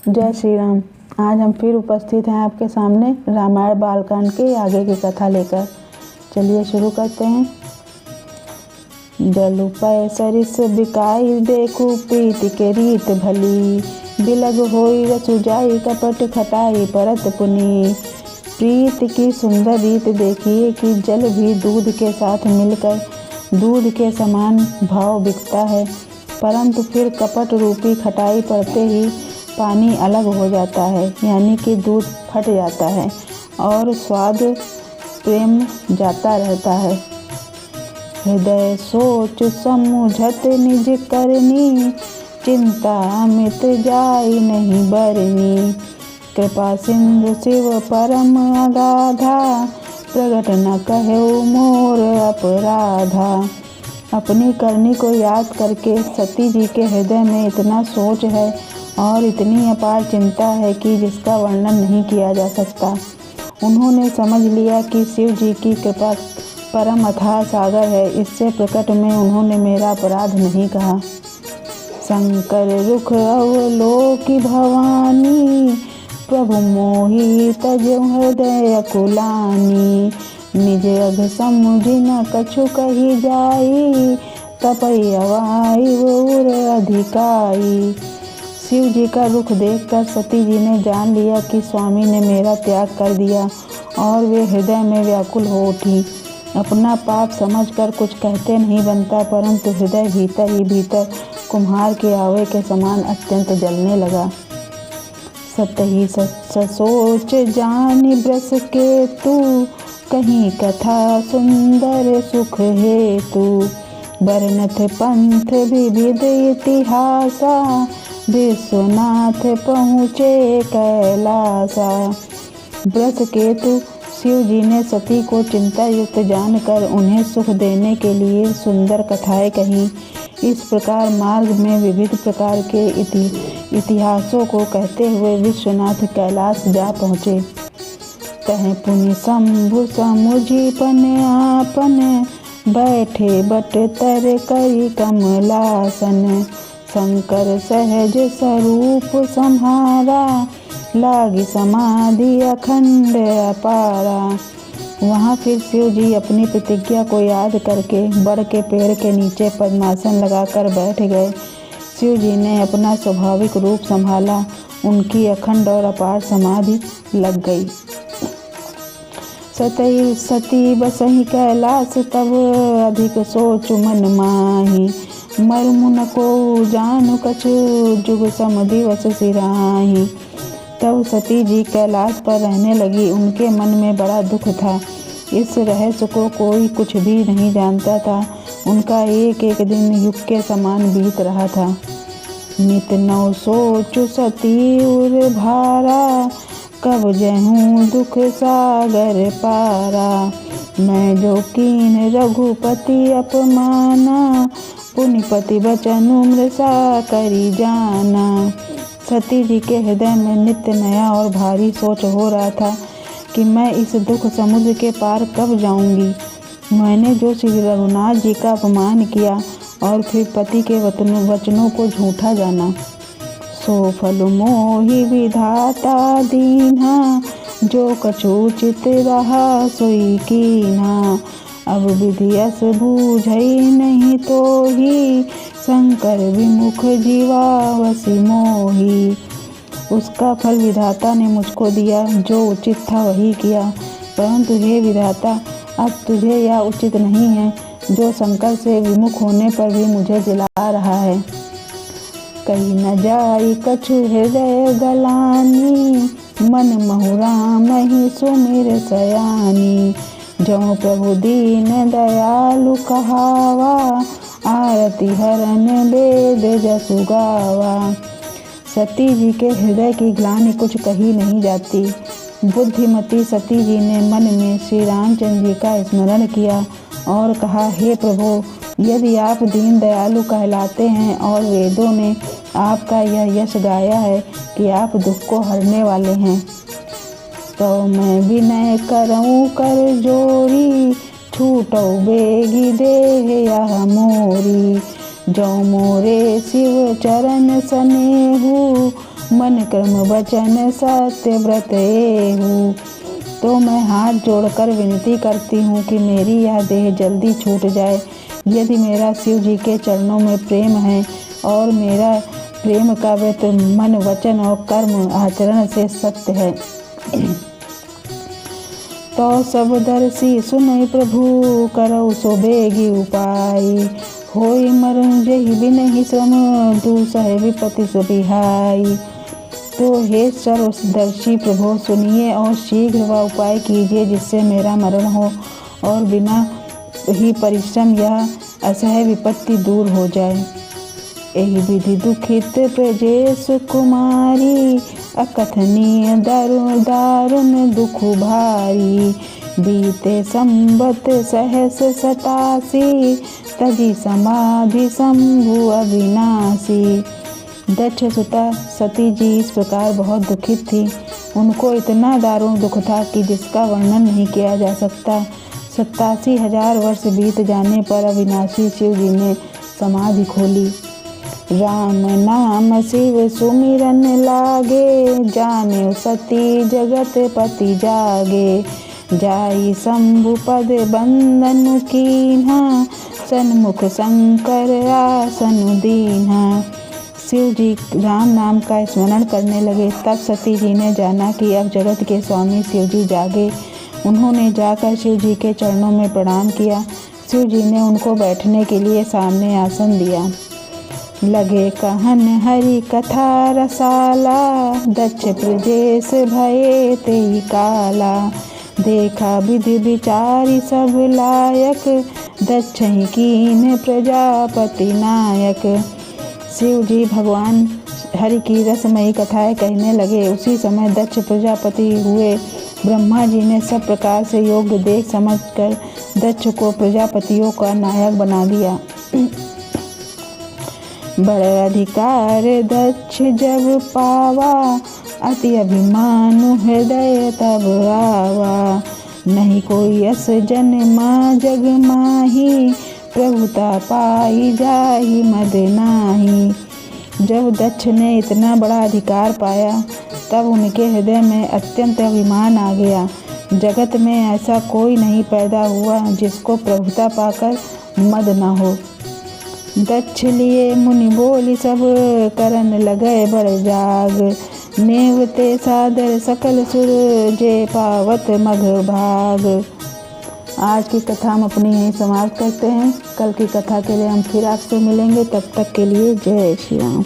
जय श्री राम। आज हम फिर उपस्थित हैं आपके सामने रामायण बालकांड के आगे की कथा लेकर। चलिए शुरू करते हैं। जलु पै सरिस बिकाई देखू प्रीति के रीत भली, बिलग होई रसु जाई कपट खटाई परत पुनी। प्रीति की सुंदर रीत देखिए कि जल भी दूध के साथ मिलकर दूध के समान भाव बिकता है, परंतु फिर कपट रूपी खटाई पड़ते ही पानी अलग हो जाता है, यानी कि दूध फट जाता है और स्वाद प्रेम जाता रहता है। हृदय सोच समुझत निज करनी, चिंता मित जाई नहीं बरनी। कृपा सिंधु शिव परम अगाधा, प्रगट न कहु मोर अपराधा। अपनी करनी को याद करके सती जी के हृदय में इतना सोच है और इतनी अपार चिंता है कि जिसका वर्णन नहीं किया जा सकता। उन्होंने समझ लिया कि शिव जी की कृपा परम अथाह सागर है, इससे प्रकट में उन्होंने मेरा अपराध नहीं कहा। शंकर रुख अवलोकि भवानी, प्रभु मोहि तजौ हृदय कुलानी। निज अघ समुझि न कछु कही जाई, तपई अवाई उर अधिकाई। शिव जी का रुख देखकर सती जी ने जान लिया कि स्वामी ने मेरा त्याग कर दिया और वे हृदय में व्याकुल हो उठी। अपना पाप समझकर कुछ कहते नहीं बनता, परंतु हृदय भीतर ही भीतर कुम्हार के आवे के समान अत्यंत जलने लगा। सतही सोच जानि ब्रस के तू, कहीं कथा सुंदर सुख हेतु। बरनथ पंथ विविध इतिहासा, विश्वनाथ पहुँचे कैलासा। ब्रस केतु शिव जी ने सती को चिंता युक्त जानकर उन्हें सुख देने के लिए सुंदर कथाएं कहीं। इस प्रकार मार्ग में विविध प्रकार के इतिहासों को कहते हुए विश्वनाथ कैलाश जा पहुँचे। कहें पुनि शंभु समुझि पन आपन, बैठे बट तर करी कमलासन। शंकर सहज स्वरूप सम्हारा, लागी समाधि अखंड अपारा। वहाँ फिर शिव जी अपनी प्रतिज्ञा को याद करके बड़ के पेड़ के नीचे पद्मासन लगाकर बैठ गए। शिव जी ने अपना स्वाभाविक रूप संभाला, उनकी अखंड और अपार समाधि लग गई। सती बसहि कैलाश तब, अधिक सोचु मन माही। मर्मु न को जानु कछु, जुग सम दिवस सिराही। तब सती जी कैलाश पर रहने लगी। उनके मन में बड़ा दुख था। इस रहस्य को कोई कुछ भी नहीं जानता था। उनका एक एक दिन युग के समान बीत रहा था। नित नौ सोचु सती उर भारा, कब जहूँ दुख सागर पारा। मैं जो कीन रघुपति अपमाना, पुनिपति बचनु मृषा करी जाना। सती जी के हृदय में नित्य नया और भारी सोच हो रहा था कि मैं इस दुख समुद्र के पार कब जाऊंगी। मैंने जो श्री रघुनाथ जी का अपमान किया और फिर पति के वचनों को झूठा जाना, सो फल मोहि विधाता दीन्हा। जो कछु उचित रहा सोई कीन्हा। अब विधियस बूझई नहीं तो ही, शंकर विमुख जीवावसि मोही। उसका फल विधाता ने मुझको दिया, जो उचित था वही किया, परंतु हे विधाता, अब तुझे यह उचित नहीं है जो शंकर से विमुख होने पर भी मुझे जला रहा है। कहीं न जाई कछु हृदय गलानी, मन महु राम ही सुमिर सयानी। जो प्रभु दीन दयालु कहावा, आरती हरन वेद जसु गावा। सती जी के हृदय की ग्लानि कुछ कही नहीं जाती। बुद्धिमती सती जी ने मन में श्री रामचंद्र जी का स्मरण किया और कहा, हे प्रभु, यदि आप दीन दयालु कहलाते हैं और वेदों ने आपका यह यश गाया है कि आप दुख को हरने वाले हैं, तो मैं विनय करऊँ कर जोरी। छूटौ बेगी देह यह मोरी। जो मोरे शिव चरण सनेहु, मन कर्म वचन सत्य व्रत एहू। तो मैं हाथ जोड़कर विनती करती हूँ कि मेरी यह देह जल्दी छूट जाए। यदि मेरा शिव जी के चरणों में प्रेम है और मेरा प्रेम का व्रत मन वचन और कर्म आचरण से सत्य है, तो सब दर्शी सुनई प्रभु करौ सो बेगी उपाय। होई मरण जहि बिनहि श्रम दूसह विपति सबिहाई। तो हे सर्वदर्शी प्रभु सुनिए और शीघ्र वह उपाय कीजिए जिससे मेरा मरण हो और बिना ही परिश्रम यह असह्य विपत्ति दूर हो जाए। एहि विधि दुखित प्रजेश कुमारी अकथनीय दारुण दुख भारी। बीते संबत सहस 87 तजी समाधि शंभु अविनाशी। दक्ष सुता सती जी इस प्रकार बहुत दुखित थी। उनको इतना दारुण दुख था कि जिसका वर्णन नहीं किया जा सकता। 87,000 वर्ष बीत जाने पर अविनाशी शिव जी ने समाधि खोली। राम नाम शिव सुमिरन लागे, जाने सती जगत पति जागे। जाई शंभु पद बंदन कीन्हा, सन्मुख शंकर आसन दीन्हा। शिव जी राम नाम का स्मरण करने लगे। तब सती जी ने जाना कि अब जगत के स्वामी शिव जी जागे। उन्होंने जाकर शिव जी के चरणों में प्रणाम किया। शिव जी ने उनको बैठने के लिए सामने आसन दिया। लगे कहन हरि कथा रसाला, दक्ष प्रजेश भये तेहि काला। देखा विधि विचारी सब लायक, दक्ष ही कीन प्रजापति नायक। शिव जी भगवान हरि की रसमयी कथाएं कहने लगे। उसी समय दक्ष प्रजापति हुए। ब्रह्मा जी ने सब प्रकार से योग्य देख समझकर दक्ष को प्रजापतियों का नायक बना दिया। बड़े अधिकार दक्ष जब पावा, अति अभिमान हृदय तब आवा। नहीं कोई अस जन्मा जग माही, प्रभुता पाई जाहि मद नाही। जब दक्ष ने इतना बड़ा अधिकार पाया तब उनके हृदय में अत्यंत अभिमान आ गया। जगत में ऐसा कोई नहीं पैदा हुआ जिसको प्रभुता पाकर मद न हो। दक्ष लिए मुनि बोली सब, करन लगे बड़ जाग। नेवते सादर सकल सुर, जे पावत मघ भाग। आज की कथा हम अपनी यहीं समाप्त करते हैं। कल की कथा के लिए हम फिर आपसे मिलेंगे। तब तक के लिए जय श्री राम।